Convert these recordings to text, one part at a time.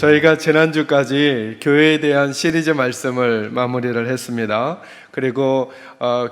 저희가 지난주까지 교회에 대한 시리즈 말씀을 마무리를 했습니다. 그리고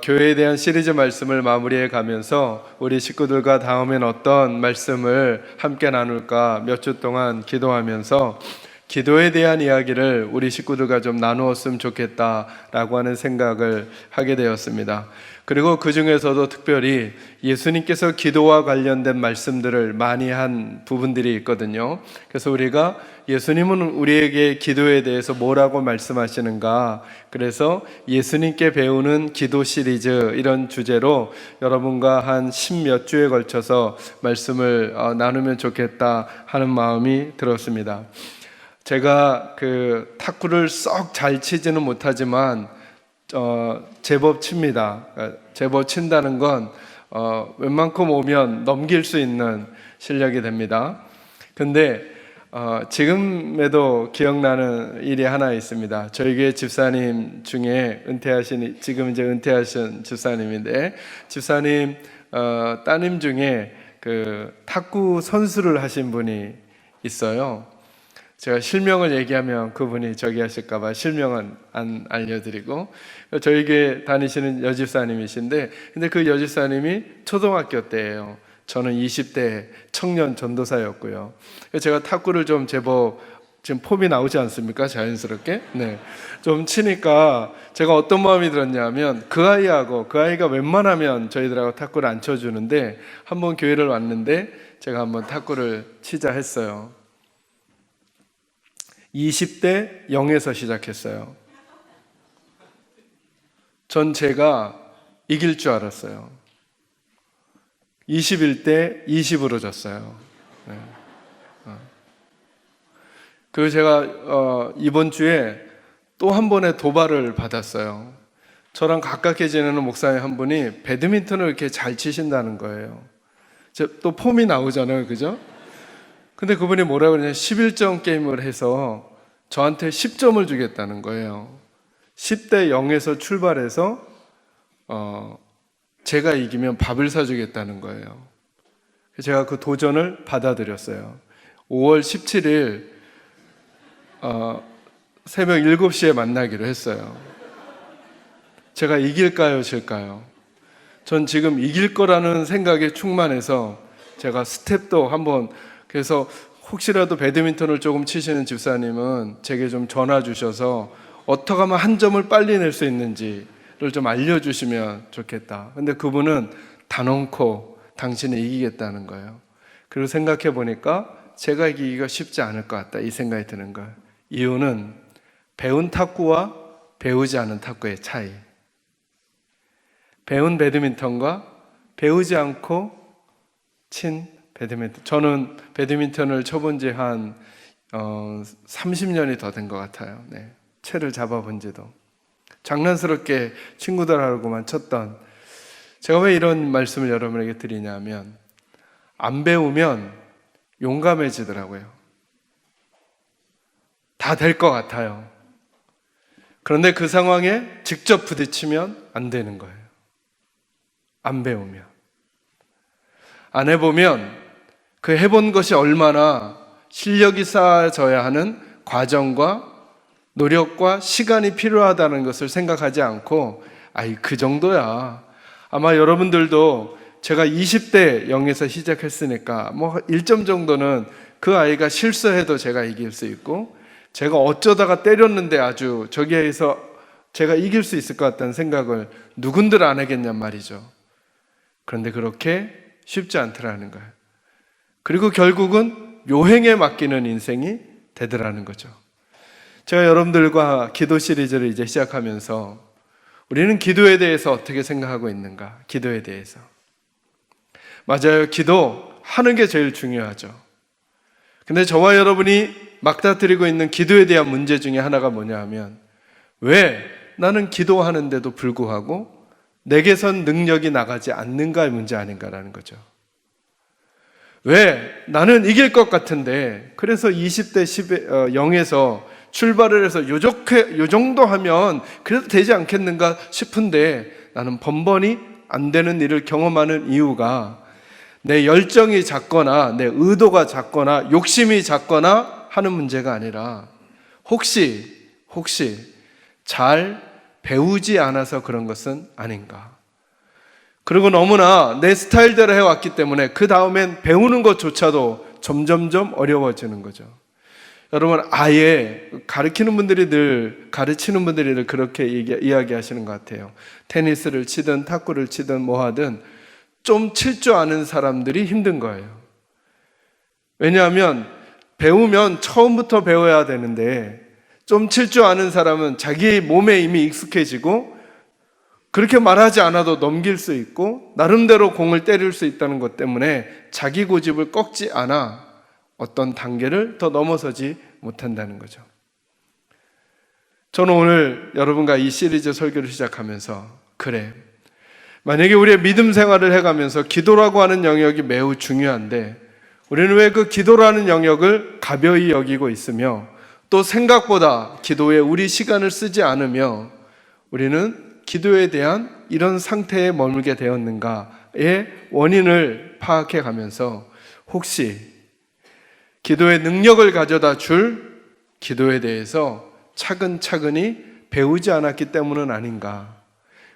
교회에 대한 시리즈 말씀을 마무리해 가면서 우리 식구들과 다음엔 어떤 말씀을 함께 나눌까 몇 주 동안 기도하면서 기도에 대한 이야기를 우리 식구들과 좀 나누었으면 좋겠다라고 하는 생각을 하게 되었습니다. 그리고 그 중에서도 특별히 예수님께서 기도와 관련된 말씀들을 많이 한 부분들이 있거든요. 그래서 우리가 예수님은 우리에게 기도에 대해서 뭐라고 말씀하시는가, 그래서 예수님께 배우는 기도 시리즈 이런 주제로 여러분과 한 10몇 주에 걸쳐서 말씀을 나누면 좋겠다 하는 마음이 들었습니다. 제가 그 탁구를 썩 잘 치지는 못하지만 제법 칩니다. 제법 친다는 건 웬만큼 오면 넘길 수 있는 실력이 됩니다. 근데 지금에도 기억나는 일이 하나 있습니다. 저희 교회 집사님 중에 지금 이제 은퇴하신 집사님인데, 집사님 따님 중에 그 탁구 선수를 하신 분이 있어요. 제가 실명을 얘기하면 그분이 저기 하실까봐 실명은 안 알려드리고, 저희 교회 다니시는 여집사님이신데, 근데 그 여집사님이 초등학교 때예요. 저는 20대 청년 전도사였고요. 제가 탁구를 좀 제법 지금 폼이 나오지 않습니까? 자연스럽게. 네. 좀 치니까 제가 어떤 마음이 들었냐면, 그 아이가 웬만하면 저희들하고 탁구를 안 쳐주는데, 한번 교회를 왔는데 제가 한번 탁구를 치자 했어요. 20대 0에서 시작했어요. 전 제가 이길 줄 알았어요. 21대 20으로 졌어요. 네. 그리고 제가 이번 주에 또 한 번의 도발을 받았어요. 저랑 가깝게 지내는 목사님 한 분이 배드민턴을 이렇게 잘 치신다는 거예요. 또 폼이 나오잖아요, 그죠? 근데 그분이 뭐라고 그러냐면 11점 게임을 해서 저한테 10점을 주겠다는 거예요. 10대 0에서 출발해서 제가 이기면 밥을 사주겠다는 거예요. 제가 그 도전을 받아들였어요. 5월 17일 새벽 7시에 만나기로 했어요. 제가 이길까요, 질까요? 전 지금 이길 거라는 생각에 충만해서 제가 스텝도 한번, 그래서 혹시라도 배드민턴을 조금 치시는 집사님은 제게 좀 전화 주셔서 어떻게 하면 한 점을 빨리 낼 수 있는지를 좀 알려주시면 좋겠다. 근데 그분은 단언코 당신이 이기겠다는 거예요. 그리고 생각해 보니까 제가 이기기가 쉽지 않을 것 같다, 이 생각이 드는 거예요. 이유는 배운 탁구와 배우지 않은 탁구의 차이. 배운 배드민턴과 배우지 않고 친 배드민턴. 저는 배드민턴을 쳐본 지 한 30년이 더 된 것 같아요. 네. 채를 잡아본 지도. 장난스럽게 친구들하고만 쳤던. 제가 왜 이런 말씀을 여러분에게 드리냐면, 안 배우면 용감해지더라고요. 다 될 것 같아요. 그런데 그 상황에 직접 부딪히면 안 되는 거예요. 안 배우면. 안 해보면 그 해본 것이 얼마나 실력이 쌓아져야 하는 과정과 노력과 시간이 필요하다는 것을 생각하지 않고, 그 정도야. 아마 여러분들도 제가 20대 0에서 시작했으니까 뭐 1점 정도는 그 아이가 실수해도 제가 이길 수 있고, 제가 어쩌다가 때렸는데 아주 저기에서 제가 이길 수 있을 것 같다는 생각을 누군들 안 하겠냔 말이죠. 그런데 그렇게 쉽지 않더라는 거예요. 그리고 결국은 요행에 맡기는 인생이 되더라는 거죠. 제가 여러분들과 기도 시리즈를 이제 시작하면서 우리는 기도에 대해서 어떻게 생각하고 있는가? 기도에 대해서. 맞아요. 기도하는 게 제일 중요하죠. 근데 저와 여러분이 막다트리고 있는 기도에 대한 문제 중에 하나가 뭐냐 하면, 왜 나는 기도하는데도 불구하고 내게선 능력이 나가지 않는가의 문제 아닌가라는 거죠. 왜 나는 이길 것 같은데, 그래서 20대 0에서 출발을 해서 요 정도 하면 그래도 되지 않겠는가 싶은데, 나는 번번이 안 되는 일을 경험하는 이유가 내 열정이 작거나 내 의도가 작거나 욕심이 작거나 하는 문제가 아니라 혹시 잘 배우지 않아서 그런 것은 아닌가. 그리고 너무나 내 스타일대로 해왔기 때문에 그 다음엔 배우는 것조차도 점점점 어려워지는 거죠. 여러분, 아예 가르치는 분들이 늘 그렇게 이야기하시는 것 같아요. 테니스를 치든 탁구를 치든 뭐 하든 좀 칠 줄 아는 사람들이 힘든 거예요. 왜냐하면 배우면 처음부터 배워야 되는데 좀 칠 줄 아는 사람은 자기 몸에 이미 익숙해지고 그렇게 말하지 않아도 넘길 수 있고 나름대로 공을 때릴 수 있다는 것 때문에 자기 고집을 꺾지 않아 어떤 단계를 더 넘어서지 못한다는 거죠. 저는 오늘 여러분과 이 시리즈 설교를 시작하면서 그래, 만약에 우리의 믿음 생활을 해가면서 기도라고 하는 영역이 매우 중요한데 우리는 왜 그 기도라는 영역을 가벼이 여기고 있으며 또 생각보다 기도에 우리 시간을 쓰지 않으며 우리는 기도에 대한 이런 상태에 머물게 되었는가의 원인을 파악해 가면서 혹시 기도의 능력을 가져다 줄 기도에 대해서 차근차근히 배우지 않았기 때문은 아닌가.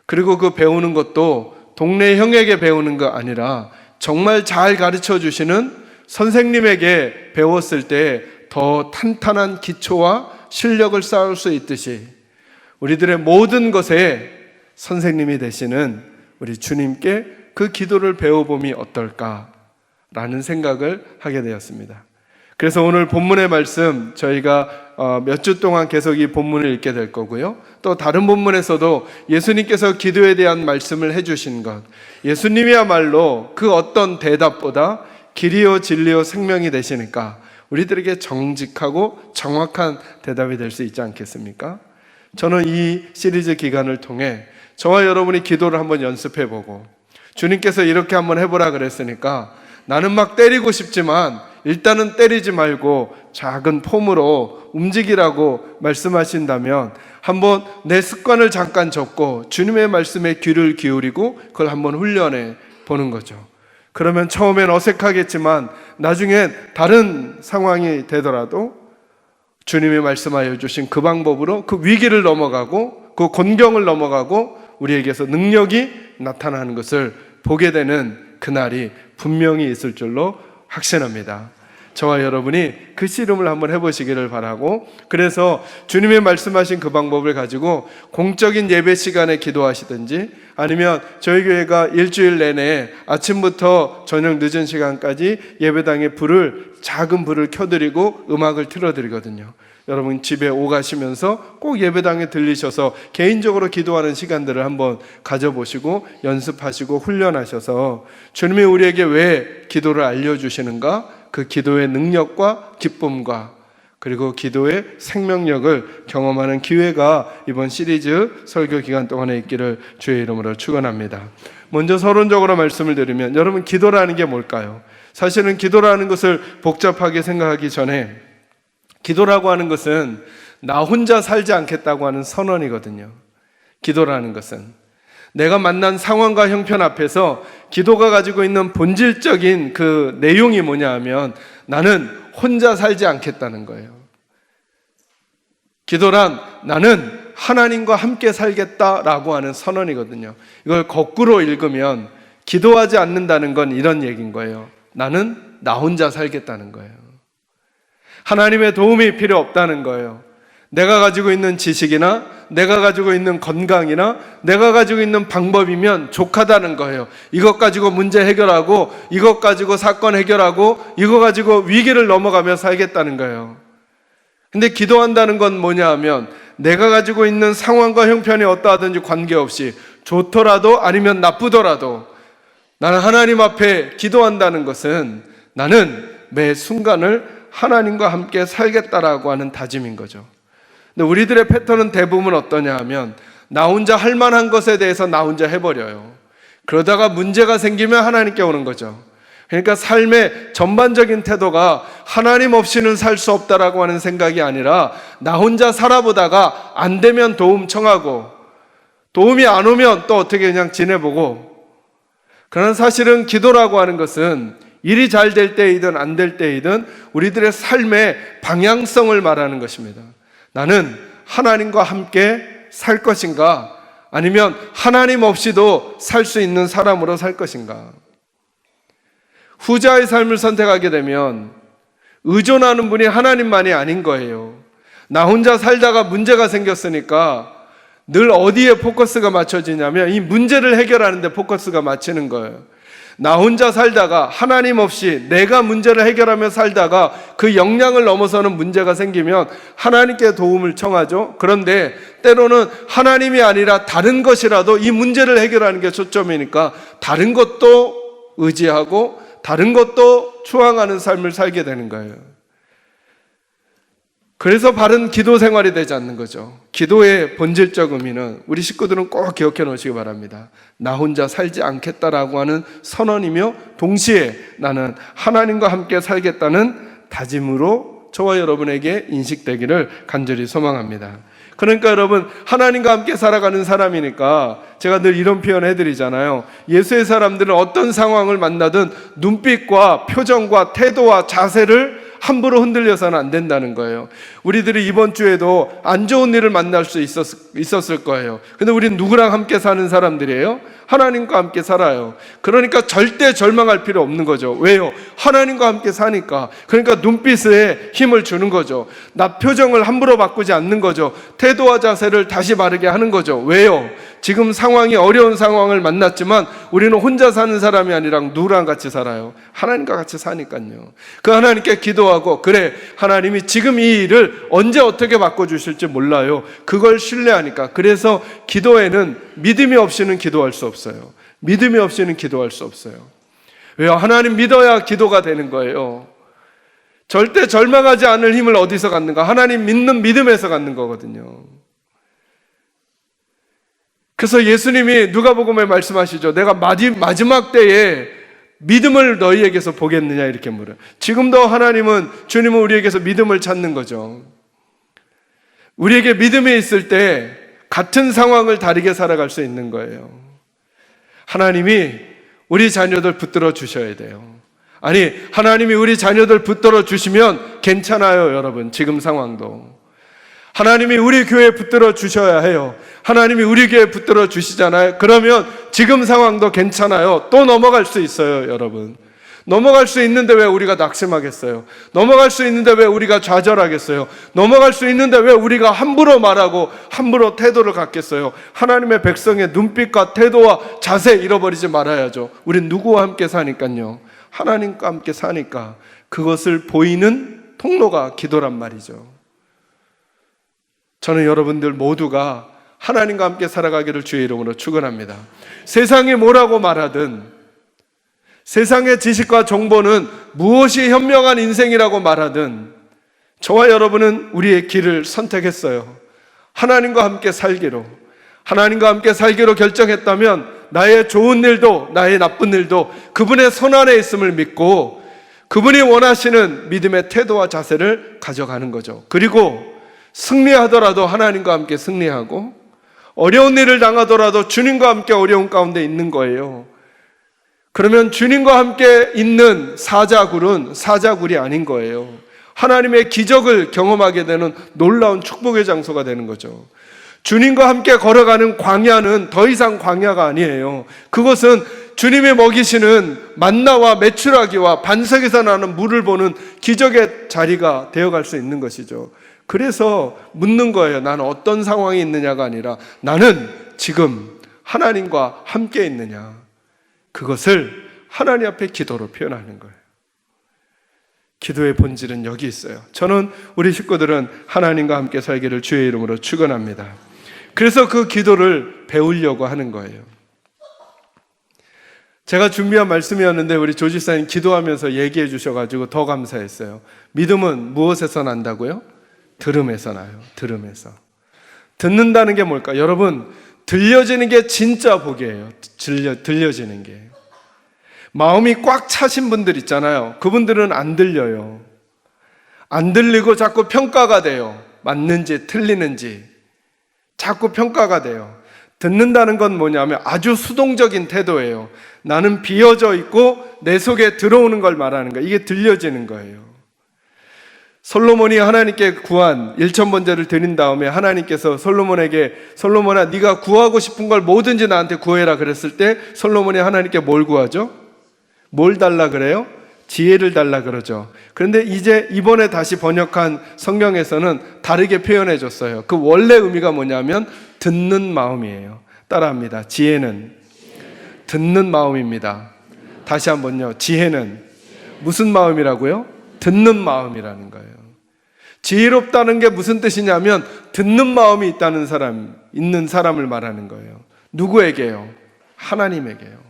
그리고 그 배우는 것도 동네 형에게 배우는 거 아니라 정말 잘 가르쳐 주시는 선생님에게 배웠을 때 더 탄탄한 기초와 실력을 쌓을 수 있듯이 우리들의 모든 것에 선생님이 되시는 우리 주님께 그 기도를 배워봄이 어떨까라는 생각을 하게 되었습니다. 그래서 오늘 본문의 말씀 저희가 몇 주 동안 계속 이 본문을 읽게 될 거고요. 또 다른 본문에서도 예수님께서 기도에 대한 말씀을 해주신 것, 예수님이야말로 그 어떤 대답보다 길이요 진리요 생명이 되시니까 우리들에게 정직하고 정확한 대답이 될 수 있지 않겠습니까? 저는 이 시리즈 기간을 통해 저와 여러분이 기도를 한번 연습해보고 주님께서 이렇게 한번 해보라 그랬으니까 나는 막 때리고 싶지만 일단은 때리지 말고 작은 폼으로 움직이라고 말씀하신다면 한번 내 습관을 잠깐 접고 주님의 말씀에 귀를 기울이고 그걸 한번 훈련해 보는 거죠. 그러면 처음엔 어색하겠지만 나중엔 다른 상황이 되더라도 주님이 말씀하여 주신 그 방법으로 그 위기를 넘어가고 그 곤경을 넘어가고 우리에게서 능력이 나타나는 것을 보게 되는 그날이 분명히 있을 줄로 확신합니다. 저와 여러분이 그 씨름을 한번 해보시기를 바라고, 그래서 주님의 말씀하신 그 방법을 가지고 공적인 예배 시간에 기도하시든지 아니면 저희 교회가 일주일 내내 아침부터 저녁 늦은 시간까지 예배당에 작은 불을 켜드리고 음악을 틀어드리거든요. 여러분 집에 오가시면서 꼭 예배당에 들리셔서 개인적으로 기도하는 시간들을 한번 가져보시고 연습하시고 훈련하셔서 주님이 우리에게 왜 기도를 알려주시는가, 그 기도의 능력과 기쁨과 그리고 기도의 생명력을 경험하는 기회가 이번 시리즈 설교 기간 동안에 있기를 주의 이름으로 축원합니다. 먼저 서론적으로 말씀을 드리면, 여러분 기도라는 게 뭘까요? 사실은 기도라는 것을 복잡하게 생각하기 전에 기도라고 하는 것은 나 혼자 살지 않겠다고 하는 선언이거든요. 기도라는 것은 내가 만난 상황과 형편 앞에서 기도가 가지고 있는 본질적인 그 내용이 뭐냐 하면 나는 혼자 살지 않겠다는 거예요. 기도란 나는 하나님과 함께 살겠다라고 하는 선언이거든요. 이걸 거꾸로 읽으면 기도하지 않는다는 건 이런 얘기인 거예요. 나는 나 혼자 살겠다는 거예요. 하나님의 도움이 필요 없다는 거예요. 내가 가지고 있는 지식이나 내가 가지고 있는 건강이나 내가 가지고 있는 방법이면 족하다는 거예요. 이것 가지고 문제 해결하고 이것 가지고 사건 해결하고 이거 가지고 위기를 넘어가며 살겠다는 거예요. 근데 기도한다는 건 뭐냐 하면 내가 가지고 있는 상황과 형편이 어떠하든지 관계없이 좋더라도 아니면 나쁘더라도 나는 하나님 앞에 기도한다는 것은 나는 매 순간을 하나님과 함께 살겠다라고 하는 다짐인 거죠. 근데 우리들의 패턴은 대부분 어떠냐 하면 나 혼자 할 만한 것에 대해서 나 혼자 해버려요. 그러다가 문제가 생기면 하나님께 오는 거죠. 그러니까 삶의 전반적인 태도가 하나님 없이는 살 수 없다라고 하는 생각이 아니라 나 혼자 살아보다가 안 되면 도움 청하고 도움이 안 오면 또 어떻게 그냥 지내보고, 그러나 사실은 기도라고 하는 것은 일이 잘 될 때이든 안 될 때이든 우리들의 삶의 방향성을 말하는 것입니다. 나는 하나님과 함께 살 것인가? 아니면 하나님 없이도 살 수 있는 사람으로 살 것인가? 후자의 삶을 선택하게 되면 의존하는 분이 하나님만이 아닌 거예요. 나 혼자 살다가 문제가 생겼으니까 늘 어디에 포커스가 맞춰지냐면 이 문제를 해결하는 데 포커스가 맞추는 거예요. 나 혼자 살다가 하나님 없이 내가 문제를 해결하며 살다가 그 역량을 넘어서는 문제가 생기면 하나님께 도움을 청하죠. 그런데 때로는 하나님이 아니라 다른 것이라도 이 문제를 해결하는 게 초점이니까 다른 것도 의지하고 다른 것도 추앙하는 삶을 살게 되는 거예요. 그래서 바른 기도 생활이 되지 않는 거죠. 기도의 본질적 의미는 우리 식구들은 꼭 기억해 놓으시기 바랍니다. 나 혼자 살지 않겠다라고 하는 선언이며 동시에 나는 하나님과 함께 살겠다는 다짐으로 저와 여러분에게 인식되기를 간절히 소망합니다. 그러니까 여러분, 하나님과 함께 살아가는 사람이니까 제가 늘 이런 표현 해드리잖아요. 예수의 사람들은 어떤 상황을 만나든 눈빛과 표정과 태도와 자세를 함부로 흔들려서는 안 된다는 거예요. 우리들이 이번 주에도 안 좋은 일을 만날 수 있었을 거예요. 근데 우리는 누구랑 함께 사는 사람들이에요? 하나님과 함께 살아요. 그러니까 절대 절망할 필요 없는 거죠. 왜요? 하나님과 함께 사니까. 그러니까 눈빛에 힘을 주는 거죠. 나 표정을 함부로 바꾸지 않는 거죠. 태도와 자세를 다시 바르게 하는 거죠. 왜요? 지금 상황이 어려운 상황을 만났지만 우리는 혼자 사는 사람이 아니라 누구랑 같이 살아요? 하나님과 같이 사니까요. 그 하나님께 기도하고, 그래, 하나님이 지금 이 일을 언제 어떻게 바꿔주실지 몰라요. 그걸 신뢰하니까. 그래서 기도에는 믿음이 없이는 기도할 수 없어요. 믿음이 없이는 기도할 수 없어요. 왜요? 하나님 믿어야 기도가 되는 거예요. 절대 절망하지 않을 힘을 어디서 갖는가? 하나님 믿는 믿음에서 갖는 거거든요. 그래서 예수님이 누가복음에 말씀하시죠. 내가 마지막 때에 믿음을 너희에게서 보겠느냐 이렇게 물어요. 지금도 주님은 우리에게서 믿음을 찾는 거죠. 우리에게 믿음이 있을 때 같은 상황을 다르게 살아갈 수 있는 거예요. 하나님이 우리 자녀들 붙들어 주셔야 돼요. 아니, 하나님이 우리 자녀들 붙들어 주시면 괜찮아요, 여러분. 지금 상황도. 하나님이 우리 교회에 붙들어 주셔야 해요. 하나님이 우리 교회에 붙들어 주시잖아요. 그러면 지금 상황도 괜찮아요. 또 넘어갈 수 있어요, 여러분. 넘어갈 수 있는데 왜 우리가 낙심하겠어요? 넘어갈 수 있는데 왜 우리가 좌절하겠어요? 넘어갈 수 있는데 왜 우리가 함부로 말하고 함부로 태도를 갖겠어요? 하나님의 백성의 눈빛과 태도와 자세 잃어버리지 말아야죠. 우린 누구와 함께 사니까요? 하나님과 함께 사니까 그것을 보이는 통로가 기도란 말이죠. 저는 여러분들 모두가 하나님과 함께 살아가기를 주의 이름으로 축원합니다. 세상이 뭐라고 말하든, 세상의 지식과 정보는 무엇이 현명한 인생이라고 말하든 저와 여러분은 우리의 길을 선택했어요. 하나님과 함께 살기로. 하나님과 함께 살기로 결정했다면 나의 좋은 일도 나의 나쁜 일도 그분의 손 안에 있음을 믿고 그분이 원하시는 믿음의 태도와 자세를 가져가는 거죠. 그리고 승리하더라도 하나님과 함께 승리하고 어려운 일을 당하더라도 주님과 함께 어려운 가운데 있는 거예요. 그러면 주님과 함께 있는 사자굴은 사자굴이 아닌 거예요. 하나님의 기적을 경험하게 되는 놀라운 축복의 장소가 되는 거죠. 주님과 함께 걸어가는 광야는 더 이상 광야가 아니에요. 그것은 주님이 먹이시는 만나와 메추라기와 반석에서 나는 물을 보는 기적의 자리가 되어갈 수 있는 것이죠. 그래서 묻는 거예요. 나는 어떤 상황이 있느냐가 아니라 나는 지금 하나님과 함께 있느냐. 그것을 하나님 앞에 기도로 표현하는 거예요. 기도의 본질은 여기 있어요. 저는 우리 식구들은 하나님과 함께 살기를 주의 이름으로 축원합니다. 그래서 그 기도를 배우려고 하는 거예요. 제가 준비한 말씀이었는데 우리 조지사님 기도하면서 얘기해 주셔가지고 더 감사했어요. 믿음은 무엇에서 난다고요? 들음에서 나요. 들음에서. 듣는다는 게 뭘까? 여러분, 들려지는 게 진짜 복이에요. 들려지는 게. 마음이 꽉 차신 분들 있잖아요. 그분들은 안 들려요. 안 들리고 자꾸 평가가 돼요. 맞는지 틀리는지 자꾸 평가가 돼요. 듣는다는 건 뭐냐면 아주 수동적인 태도예요. 나는 비어져 있고 내 속에 들어오는 걸 말하는 거예요. 이게 들려지는 거예요. 솔로몬이 하나님께 구한 1,000번제를 드린 다음에 하나님께서 솔로몬에게 솔로몬아 네가 구하고 싶은 걸 뭐든지 나한테 구해라 그랬을 때 솔로몬이 하나님께 뭘 구하죠? 뭘 달라 그래요? 지혜를 달라 그러죠. 그런데 이제 이번에 다시 번역한 성경에서는 다르게 표현해 줬어요. 그 원래 의미가 뭐냐면 듣는 마음이에요. 따라합니다. 지혜는 듣는 마음입니다. 다시 한번요. 지혜는 무슨 마음이라고요? 듣는 마음이라는 거예요. 지혜롭다는 게 무슨 뜻이냐면 듣는 마음이 있는 사람을 말하는 거예요. 누구에게요? 하나님에게요.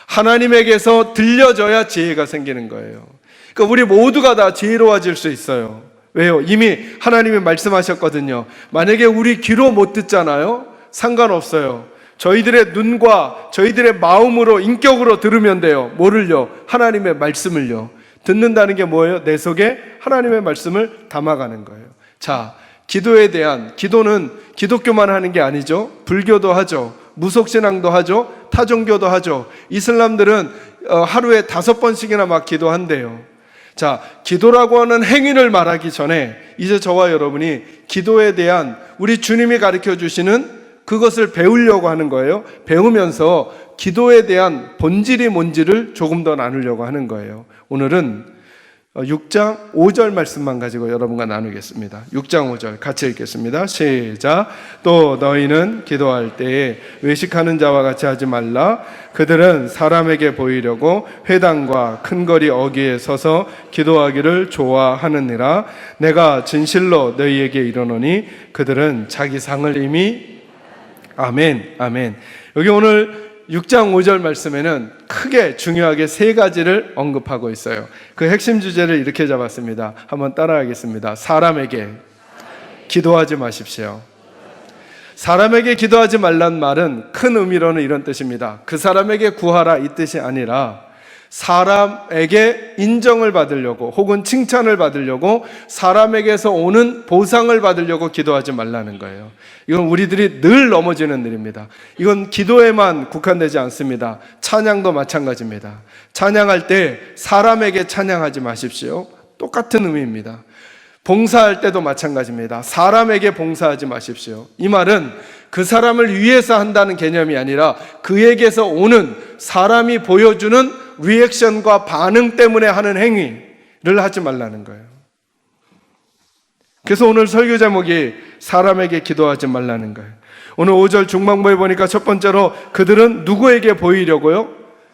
하나님에게서 들려져야 지혜가 생기는 거예요. 그러니까 우리 모두가 다 지혜로워질 수 있어요. 왜요? 이미 하나님이 말씀하셨거든요. 만약에 우리 귀로 못 듣잖아요? 상관없어요. 저희들의 눈과 저희들의 마음으로 인격으로 들으면 돼요. 뭐를요? 하나님의 말씀을요. 듣는다는 게 뭐예요? 내 속에 하나님의 말씀을 담아가는 거예요. 자, 기도는 기독교만 하는 게 아니죠. 불교도 하죠. 무속신앙도 하죠. 타종교도 하죠. 이슬람들은 하루에 5번씩이나 막 기도한대요. 자, 기도라고 하는 행위를 말하기 전에 이제 저와 여러분이 기도에 대한 우리 주님이 가르쳐 주시는 그것을 배우려고 하는 거예요. 배우면서 기도에 대한 본질이 뭔지를 조금 더 나누려고 하는 거예요. 오늘은 6장 5절 말씀만 가지고 여러분과 나누겠습니다. 6장 5절 같이 읽겠습니다. 시작. 또 너희는 기도할 때에 외식하는 자와 같이 하지 말라. 그들은 사람에게 보이려고 회당과 큰 거리 어귀에 서서 기도하기를 좋아하느니라. 내가 진실로 너희에게 이르노니 그들은 자기 상을 이미 아멘. 여기 오늘 6장 5절 말씀에는 크게 중요하게 3가지를 언급하고 있어요. 그 핵심 주제를 이렇게 잡았습니다. 한번 따라하겠습니다. 사람에게 기도하지 마십시오. 사람에게 기도하지 말란 말은 큰 의미로는 이런 뜻입니다. 그 사람에게 구하라 이 뜻이 아니라 사람에게 인정을 받으려고 혹은 칭찬을 받으려고 사람에게서 오는 보상을 받으려고 기도하지 말라는 거예요. 이건 우리들이 늘 넘어지는 일입니다. 이건 기도에만 국한되지 않습니다. 찬양도 마찬가지입니다. 찬양할 때 사람에게 찬양하지 마십시오. 똑같은 의미입니다. 봉사할 때도 마찬가지입니다. 사람에게 봉사하지 마십시오. 이 말은 그 사람을 위해서 한다는 개념이 아니라 그에게서 오는 사람이 보여주는 리액션과 반응 때문에 하는 행위를 하지 말라는 거예요. 그래서 오늘 설교 제목이 사람에게 기도하지 말라는 거예요. 오늘 5절 중반부에 보니까 첫 번째로 그들은 누구에게 보이려고요?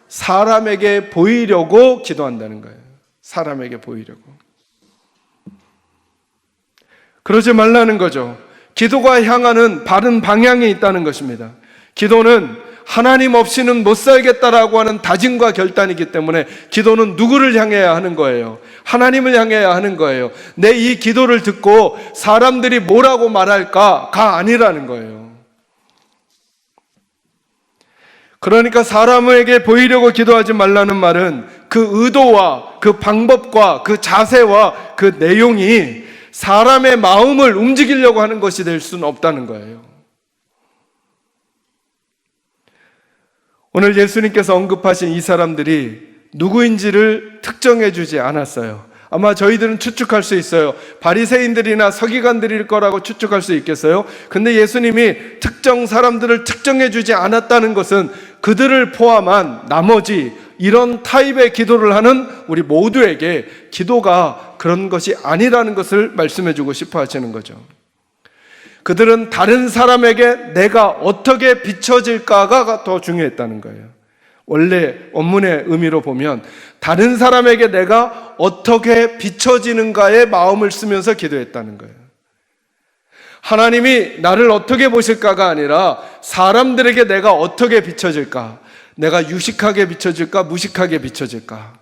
사람에게 보이려고 기도한다는 거예요. 사람에게 보이려고. 그러지 말라는 거죠. 기도가 향하는 바른 방향이 있다는 것입니다. 기도는 하나님 없이는 못 살겠다라고 하는 다짐과 결단이기 때문에 기도는 누구를 향해야 하는 거예요? 하나님을 향해야 하는 거예요. 내 이 기도를 듣고 사람들이 뭐라고 말할까가 아니라는 거예요. 그러니까 사람에게 보이려고 기도하지 말라는 말은 그 의도와 그 방법과 그 자세와 그 내용이 사람의 마음을 움직이려고 하는 것이 될 수는 없다는 거예요. 오늘 예수님께서 언급하신 이 사람들이 누구인지를 특정해 주지 않았어요. 아마 저희들은 추측할 수 있어요. 바리새인들이나 서기관들일 거라고 추측할 수 있겠어요? 근데 예수님이 특정 사람들을 특정해 주지 않았다는 것은 그들을 포함한 나머지 이런 타입의 기도를 하는 우리 모두에게 기도가 그런 것이 아니라는 것을 말씀해 주고 싶어 하시는 거죠. 그들은 다른 사람에게 내가 어떻게 비춰질까가 더 중요했다는 거예요. 원래 원문의 의미로 보면 다른 사람에게 내가 어떻게 비춰지는가에 마음을 쓰면서 기도했다는 거예요. 하나님이 나를 어떻게 보실까가 아니라 사람들에게 내가 어떻게 비춰질까? 내가 유식하게 비춰질까? 무식하게 비춰질까?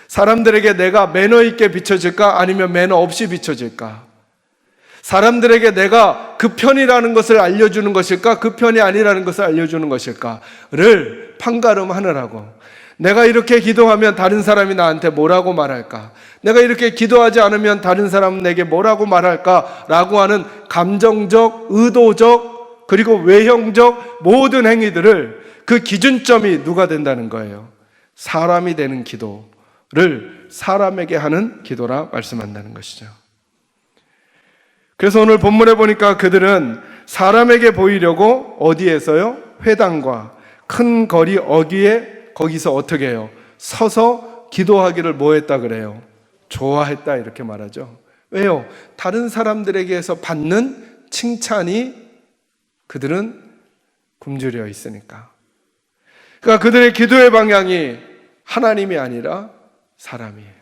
사람들에게 내가 매너 있게 비춰질까? 아니면 매너 없이 비춰질까? 사람들에게 내가 그 편이라는 것을 알려주는 것일까? 그 편이 아니라는 것을 알려주는 것일까를 판가름하느라고. 내가 이렇게 기도하면 다른 사람이 나한테 뭐라고 말할까? 내가 이렇게 기도하지 않으면 다른 사람은 내게 뭐라고 말할까? 라고 하는 감정적, 의도적 그리고 외형적 모든 행위들을 그 기준점이 누가 된다는 거예요? 사람이 되는 기도를 사람에게 하는 기도라 말씀한다는 것이죠. 그래서 오늘 본문에 보니까 그들은 사람에게 보이려고 어디에서요? 회당과 큰 거리 어귀에 거기서 어떻게 해요? 서서 기도하기를 뭐 했다 그래요? 좋아했다 이렇게 말하죠. 왜요? 다른 사람들에게서 받는 칭찬이 그들은 굶주려 있으니까. 그러니까 그들의 기도의 방향이 하나님이 아니라 사람이에요.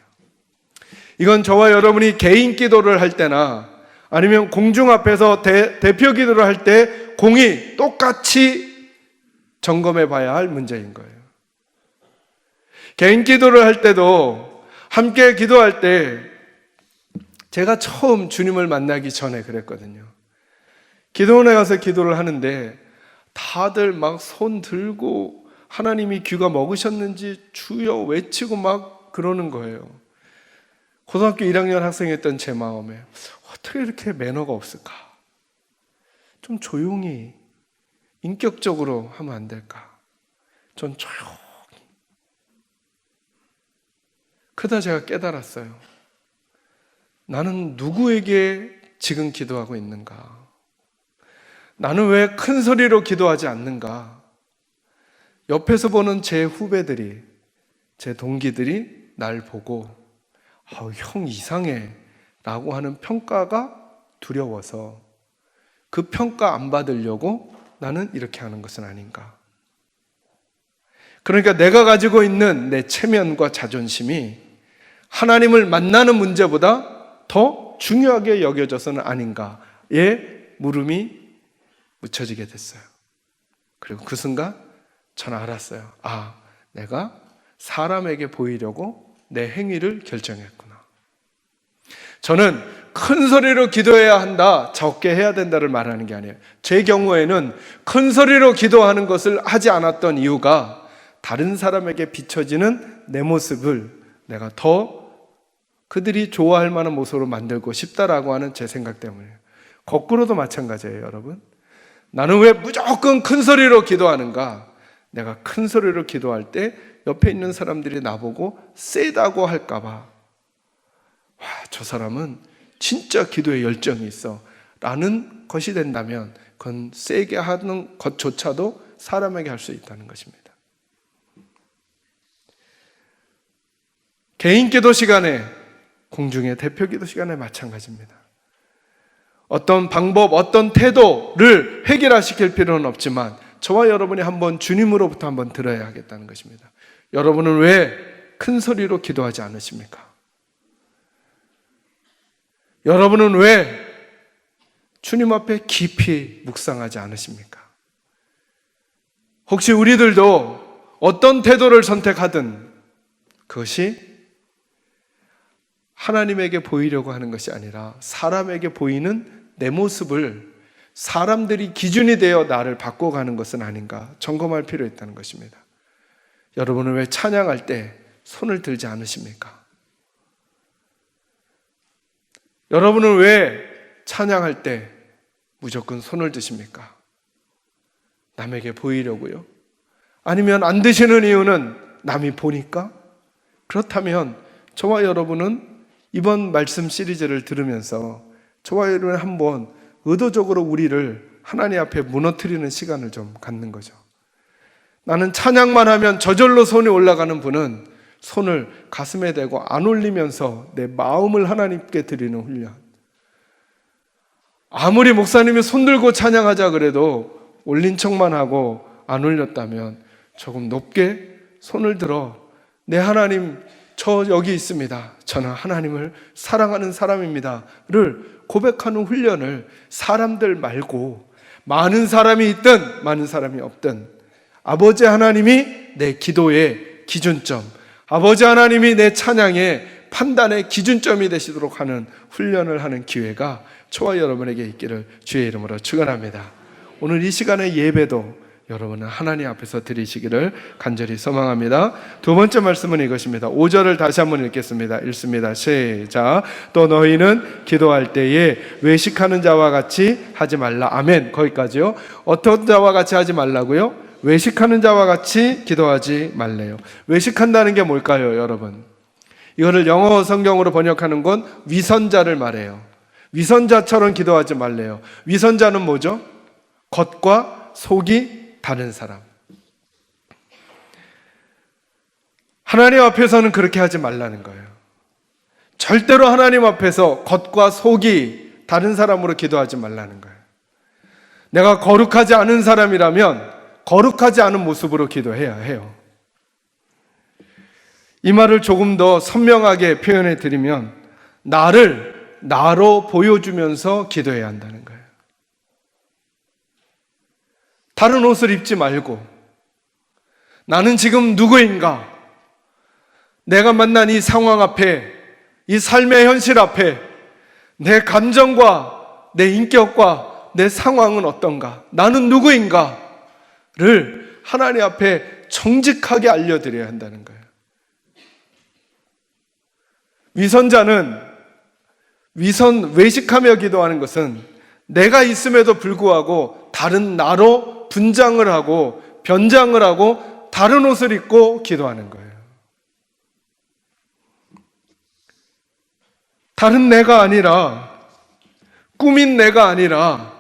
이건 저와 여러분이 개인 기도를 할 때나 아니면 공중 앞에서 대표 기도를 할 때 공이 똑같이 점검해 봐야 할 문제인 거예요. 개인 기도를 할 때도 함께 기도할 때 제가 처음 주님을 만나기 전에 그랬거든요. 기도원에 가서 기도를 하는데 다들 막 손 들고 하나님이 귀가 먹으셨는지 주여 외치고 막 그러는 거예요. 고등학교 1학년 학생이었던 제 마음에 어떻게 이렇게 매너가 없을까? 좀 조용히 인격적으로 하면 안 될까? 전 조용히. 그러다 제가 깨달았어요. 나는 누구에게 지금 기도하고 있는가? 나는 왜 큰 소리로 기도하지 않는가? 옆에서 보는 제 후배들이, 제 동기들이 날 보고 형 이상해 라고 하는 평가가 두려워서 그 평가 안 받으려고 나는 이렇게 하는 것은 아닌가. 그러니까 내가 가지고 있는 내 체면과 자존심이 하나님을 만나는 문제보다 더 중요하게 여겨져서는 아닌가에 물음이 묻혀지게 됐어요. 그리고 그 순간 저는 알았어요. 내가 사람에게 보이려고 내 행위를 결정했구나. 저는 큰 소리로 기도해야 한다, 적게 해야 된다를 말하는 게 아니에요. 제 경우에는 큰 소리로 기도하는 것을 하지 않았던 이유가 다른 사람에게 비춰지는 내 모습을 내가 더 그들이 좋아할 만한 모습으로 만들고 싶다라고 하는 제 생각 때문이에요. 거꾸로도 마찬가지예요, 여러분. 나는 왜 무조건 큰 소리로 기도하는가? 내가 큰 소리로 기도할 때 옆에 있는 사람들이 나보고 세다고 할까봐 저 사람은 진짜 기도에 열정이 있어 라는 것이 된다면 그건 세게 하는 것조차도 사람에게 할 수 있다는 것입니다. 개인 기도 시간에, 공중의 대표 기도 시간에 마찬가지입니다. 어떤 방법, 어떤 태도를 해결시킬 필요는 없지만 저와 여러분이 한번 주님으로부터 한번 들어야 하겠다는 것입니다. 여러분은 왜 큰 소리로 기도하지 않으십니까? 여러분은 왜 주님 앞에 깊이 묵상하지 않으십니까? 혹시 우리들도 어떤 태도를 선택하든 그것이 하나님에게 보이려고 하는 것이 아니라 사람에게 보이는 내 모습을 사람들이 기준이 되어 나를 바꿔가는 것은 아닌가 점검할 필요 있다는 것입니다. 여러분은 왜 찬양할 때 손을 들지 않으십니까? 여러분은 왜 찬양할 때 무조건 손을 드십니까? 남에게 보이려고요? 아니면 안 드시는 이유는 남이 보니까? 그렇다면 저와 여러분은 이번 말씀 시리즈를 들으면서 저와 여러분 한번 의도적으로 우리를 하나님 앞에 무너뜨리는 시간을 좀 갖는 거죠. 나는 찬양만 하면 저절로 손이 올라가는 분은 손을 가슴에 대고 안 올리면서 내 마음을 하나님께 드리는 훈련. 아무리 목사님이 손 들고 찬양하자 그래도 올린 척만 하고 안 올렸다면 조금 높게 손을 들어 내 하나님 저 여기 있습니다. 저는 하나님을 사랑하는 사람입니다를 고백하는 훈련을 사람들 말고 많은 사람이 있든 많은 사람이 없든 아버지 하나님이 내 기도의 기준점, 아버지 하나님이 내 찬양의 판단의 기준점이 되시도록 하는 훈련을 하는 기회가 저와 여러분에게 있기를 주의 이름으로 축원합니다. 오늘 이 시간의 예배도 여러분은 하나님 앞에서 드리시기를 간절히 소망합니다. 두 번째 말씀은 이것입니다. 5절을 다시 한번 읽겠습니다. 읽습니다. 시작. 또 너희는 기도할 때에 외식하는 자와 같이 하지 말라. 아멘. 거기까지요. 어떤 자와 같이 하지 말라고요? 외식하는 자와 같이 기도하지 말래요. 외식한다는 게 뭘까요, 여러분? 이거를 영어 성경으로 번역하는 건 위선자를 말해요. 위선자처럼 기도하지 말래요. 위선자는 뭐죠? 겉과 속이 다른 사람. 하나님 앞에서는 그렇게 하지 말라는 거예요. 절대로 하나님 앞에서 겉과 속이 다른 사람으로 기도하지 말라는 거예요. 내가 거룩하지 않은 사람이라면 거룩하지 않은 모습으로 기도해야 해요. 이 말을 조금 더 선명하게 표현해 드리면 나를 나로 보여주면서 기도해야 한다는 거예요. 다른 옷을 입지 말고 나는 지금 누구인가? 내가 만난 이 상황 앞에, 이 삶의 현실 앞에 내 감정과 내 인격과 내 상황은 어떤가? 나는 누구인가를 하나님 앞에 정직하게 알려드려야 한다는 거예요. 위선자는 외식하며 기도하는 것은 내가 있음에도 불구하고 다른 나로 분장을 하고 변장을 하고 다른 옷을 입고 기도하는 거예요. 다른 내가 아니라, 꾸민 내가 아니라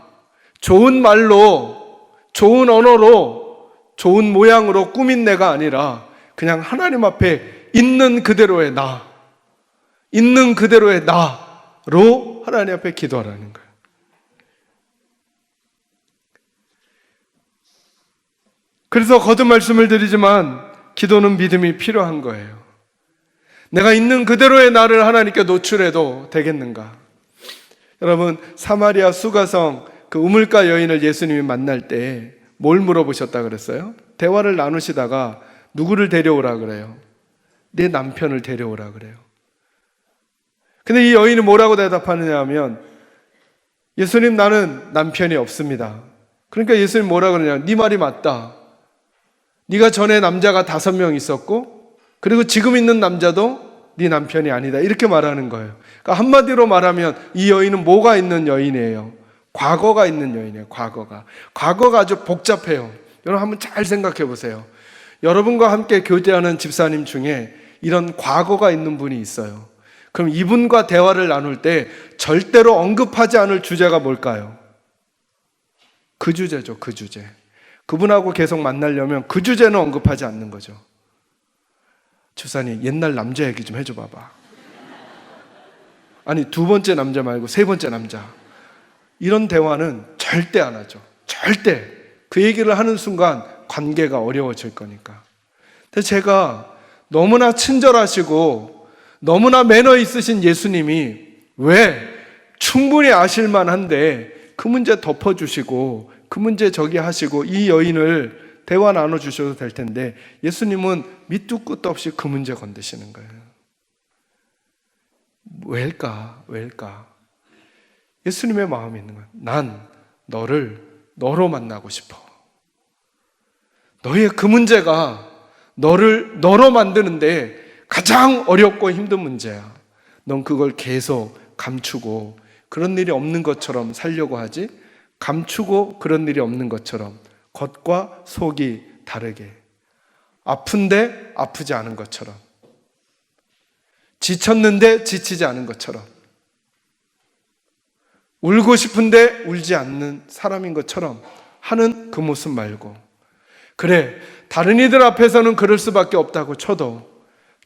좋은 말로, 좋은 언어로, 좋은 모양으로 꾸민 내가 아니라 그냥 하나님 앞에 있는 그대로의 나, 있는 그대로의 나로 하나님 앞에 기도하라는 거예요. 그래서 거듭 말씀을 드리지만 기도는 믿음이 필요한 거예요. 내가 있는 그대로의 나를 하나님께 노출해도 되겠는가? 여러분, 사마리아 수가성 그 우물가 여인을 예수님이 만날 때 뭘 물어보셨다 그랬어요? 대화를 나누시다가 누구를 데려오라 그래요? 내 남편을 데려오라 그래요. 근데 이 여인이 뭐라고 대답하느냐 하면 예수님, 나는 남편이 없습니다. 그러니까 예수님 뭐라 그러냐? 네 말이 맞다. 네가 전에 남자가 5명 있었고 그리고 지금 있는 남자도 네 남편이 아니다. 이렇게 말하는 거예요. 그러니까 한마디로 말하면 이 여인은 뭐가 있는 여인이에요? 과거가 있는 여인이에요. 과거가 아주 복잡해요. 여러분 한번 잘 생각해 보세요. 여러분과 함께 교제하는 집사님 중에 이런 과거가 있는 분이 있어요. 그럼 이분과 대화를 나눌 때 절대로 언급하지 않을 주제가 뭘까요? 그 주제죠. 그 주제. 그분하고 계속 만나려면 그 주제는 언급하지 않는 거죠. 집사님, 옛날 남자 얘기 좀 해줘 봐봐. 아니, 2번째 남자 말고 3번째 남자. 이런 대화는 절대 안 하죠. 절대. 그 얘기를 하는 순간 관계가 어려워질 거니까. 근데 제가 너무나 친절하시고 너무나 매너 있으신 예수님이 왜 충분히 아실 만한데 그 문제 덮어주시고 그 문제 저기 하시고 이 여인을 대화 나눠주셔도 될 텐데 예수님은 밑도 끝도 없이 그 문제 건드시는 거예요. 왜일까? 예수님의 마음이 있는 거예요. 난 너를 너로 만나고 싶어. 너의 그 문제가 너를 너로 만드는데 가장 어렵고 힘든 문제야. 넌 그걸 계속 감추고 그런 일이 없는 것처럼 살려고 하지, 감추고 그런 일이 없는 것처럼 겉과 속이 다르게, 아픈데 아프지 않은 것처럼, 지쳤는데 지치지 않은 것처럼, 울고 싶은데 울지 않는 사람인 것처럼 하는 그 모습 말고, 그래, 다른 이들 앞에서는 그럴 수밖에 없다고 쳐도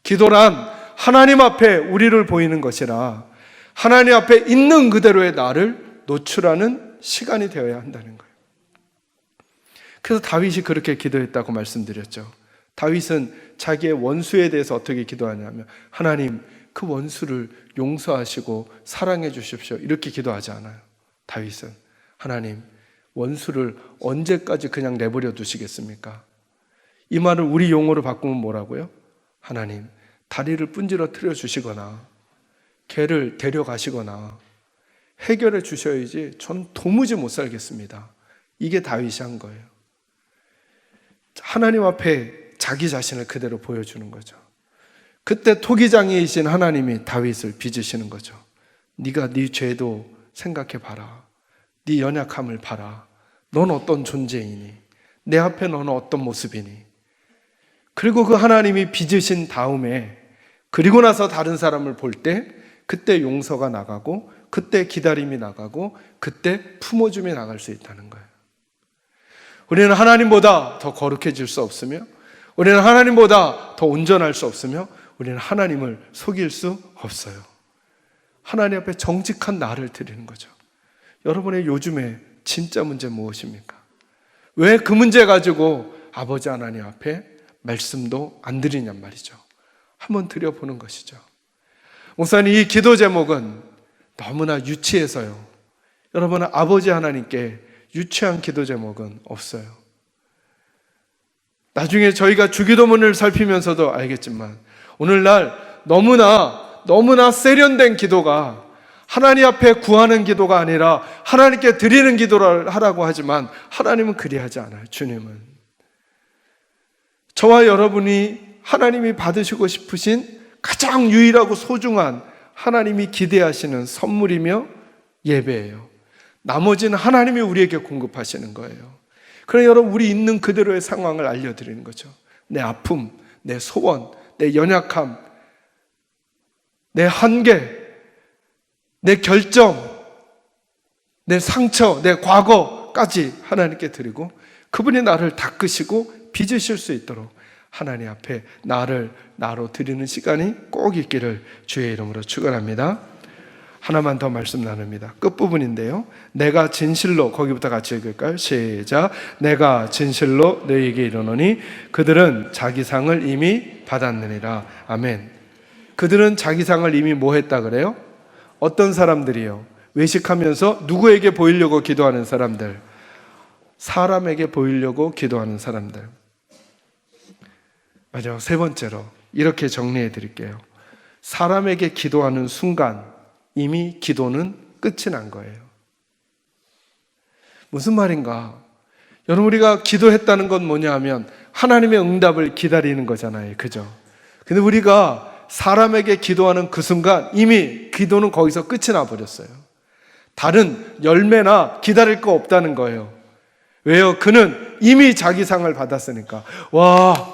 기도란 하나님 앞에 우리를 보이는 것이라 하나님 앞에 있는 그대로의 나를 노출하는 시간이 되어야 한다는 거예요. 그래서 다윗이 그렇게 기도했다고 말씀드렸죠. 다윗은 자기의 원수에 대해서 어떻게 기도하냐면 하나님, 그 원수를 용서하시고 사랑해 주십시오. 이렇게 기도하지 않아요. 다윗은 하나님, 원수를 언제까지 그냥 내버려 두시겠습니까? 이 말을 우리 용어로 바꾸면 뭐라고요? 하나님, 다리를 분질러뜨려 주시거나 개를 데려가시거나 해결해 주셔야지 전 도무지 못 살겠습니다. 이게 다윗이 한 거예요. 하나님 앞에 자기 자신을 그대로 보여주는 거죠. 그때 토기장이이신 하나님이 다윗을 빚으시는 거죠. 네가 네 죄도 생각해 봐라. 네 연약함을 봐라. 넌 어떤 존재이니? 내 앞에 너는 어떤 모습이니? 그리고 그 하나님이 빚으신 다음에 그리고 나서 다른 사람을 볼 때 그때 용서가 나가고 그때 기다림이 나가고 그때 품어줌이 나갈 수 있다는 거예요. 우리는 하나님보다 더 거룩해질 수 없으며 우리는 하나님보다 더 온전할 수 없으며 우리는 하나님을 속일 수 없어요. 하나님 앞에 정직한 나를 드리는 거죠. 여러분의 요즘에 진짜 문제 무엇입니까? 왜 그 문제 가지고 아버지 하나님 앞에 말씀도 안 드리냔 말이죠. 한번 드려보는 것이죠. 목사님, 이 기도 제목은 너무나 유치해서요. 여러분은 아버지 하나님께 유치한 기도 제목은 없어요. 나중에 저희가 주기도문을 살피면서도 알겠지만 오늘날 너무나 세련된 기도가 하나님 앞에 구하는 기도가 아니라 하나님께 드리는 기도를 하라고 하지만 하나님은 그리하지 않아요. 주님은 저와 여러분이 하나님이 받으시고 싶으신 가장 유일하고 소중한 하나님이 기대하시는 선물이며 예배예요. 나머지는 하나님이 우리에게 공급하시는 거예요. 그러니 여러분, 우리 있는 그대로의 상황을 알려드리는 거죠. 내 아픔, 내 소원, 내 연약함, 내 한계, 내 결정, 내 상처, 내 과거까지 하나님께 드리고 그분이 나를 닦으시고 빚으실 수 있도록 하나님 앞에 나로 드리는 시간이 꼭 있기를 주의 이름으로 축원합니다. 하나만 더 말씀 나눕니다. 끝부분인데요. 내가 진실로, 거기부터 같이 읽을까요? 시작. 내가 진실로 너희에게 이르노니 그들은 자기 상을 이미 받았느니라. 아멘. 그들은 자기 상을 이미 뭐 했다 그래요? 어떤 사람들이요? 외식하면서 누구에게 보이려고 기도하는 사람들, 사람에게 보이려고 기도하는 사람들. 맞아요. 세 번째로 이렇게 정리해 드릴게요. 사람에게 기도하는 순간 이미 기도는 끝이 난 거예요. 무슨 말인가? 여러분, 우리가 기도했다는 건 뭐냐 하면 하나님의 응답을 기다리는 거잖아요. 그죠? 근데 우리가 사람에게 기도하는 그 순간 이미 기도는 거기서 끝이 나버렸어요. 다른 열매나 기다릴 거 없다는 거예요. 왜요? 그는 이미 자기 상을 받았으니까. 와,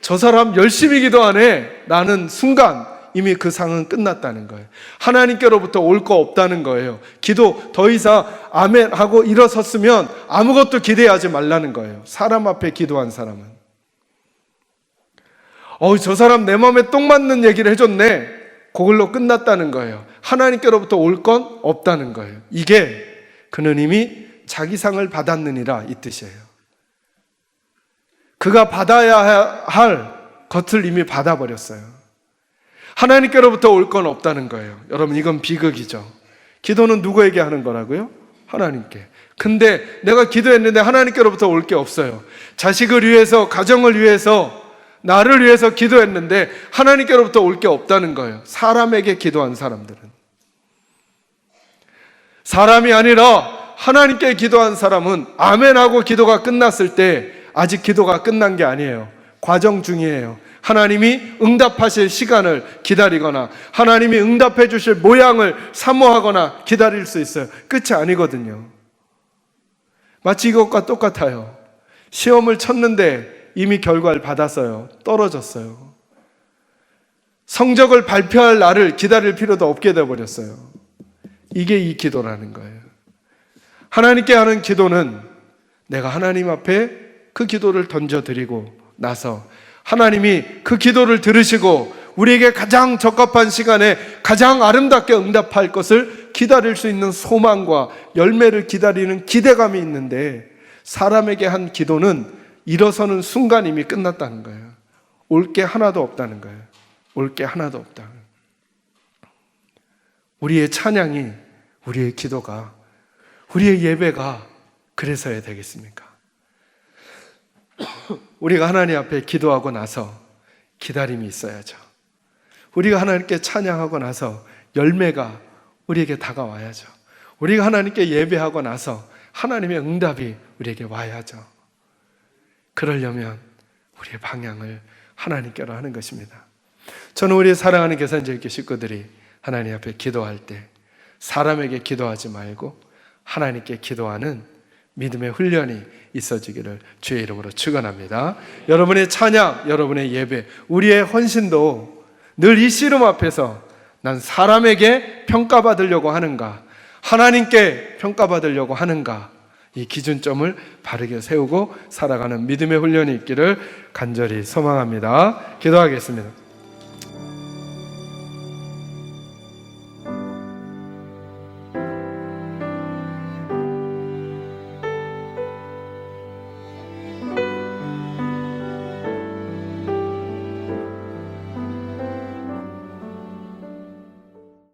저 사람 열심히 기도하네 라는 순간 이미 그 상은 끝났다는 거예요. 하나님께로부터 올 거 없다는 거예요. 기도 더 이상 아멘 하고 일어섰으면 아무것도 기대하지 말라는 거예요. 사람 앞에 기도한 사람은. 저 사람 내 마음에 똥 맞는 얘기를 해줬네. 그걸로 끝났다는 거예요. 하나님께로부터 올 건 없다는 거예요. 이게 그는 이미 자기 상을 받았느니라 이 뜻이에요. 그가 받아야 할 것을 이미 받아버렸어요. 하나님께로부터 올 건 없다는 거예요. 여러분, 이건 비극이죠. 기도는 누구에게 하는 거라고요? 하나님께. 근데 내가 기도했는데 하나님께로부터 올 게 없어요. 자식을 위해서, 가정을 위해서, 나를 위해서 기도했는데 하나님께로부터 올 게 없다는 거예요. 사람에게 기도한 사람들은. 사람이 아니라 하나님께 기도한 사람은 아멘하고 기도가 끝났을 때 아직 기도가 끝난 게 아니에요. 과정 중이에요. 하나님이 응답하실 시간을 기다리거나 하나님이 응답해 주실 모양을 사모하거나 기다릴 수 있어요. 끝이 아니거든요. 마치 이것과 똑같아요. 시험을 쳤는데 이미 결과를 받았어요. 떨어졌어요. 성적을 발표할 날을 기다릴 필요도 없게 되어버렸어요. 이게 이 기도라는 거예요. 하나님께 하는 기도는 내가 하나님 앞에 그 기도를 던져드리고 나서 하나님이 그 기도를 들으시고 우리에게 가장 적합한 시간에 가장 아름답게 응답할 것을 기다릴 수 있는 소망과 열매를 기다리는 기대감이 있는데, 사람에게 한 기도는 일어서는 순간 이미 끝났다는 거예요. 올 게 하나도 없다는 거예요. 올 게 하나도 없다. 우리의 찬양이, 우리의 기도가, 우리의 예배가 그래서야 되겠습니까? 우리가 하나님 앞에 기도하고 나서 기다림이 있어야죠. 우리가 하나님께 찬양하고 나서 열매가 우리에게 다가와야죠. 우리가 하나님께 예배하고 나서 하나님의 응답이 우리에게 와야죠. 그러려면 우리의 방향을 하나님께로 하는 것입니다. 저는 우리 사랑하는 계산제일교 식구들이 하나님 앞에 기도할 때 사람에게 기도하지 말고 하나님께 기도하는 믿음의 훈련이 있어지기를 주의 이름으로 축원합니다. 여러분의 찬양, 여러분의 예배, 우리의 헌신도 늘 이 씨름 앞에서 난 사람에게 평가받으려고 하는가, 하나님께 평가받으려고 하는가, 이 기준점을 바르게 세우고 살아가는 믿음의 훈련이 있기를 간절히 소망합니다. 기도하겠습니다.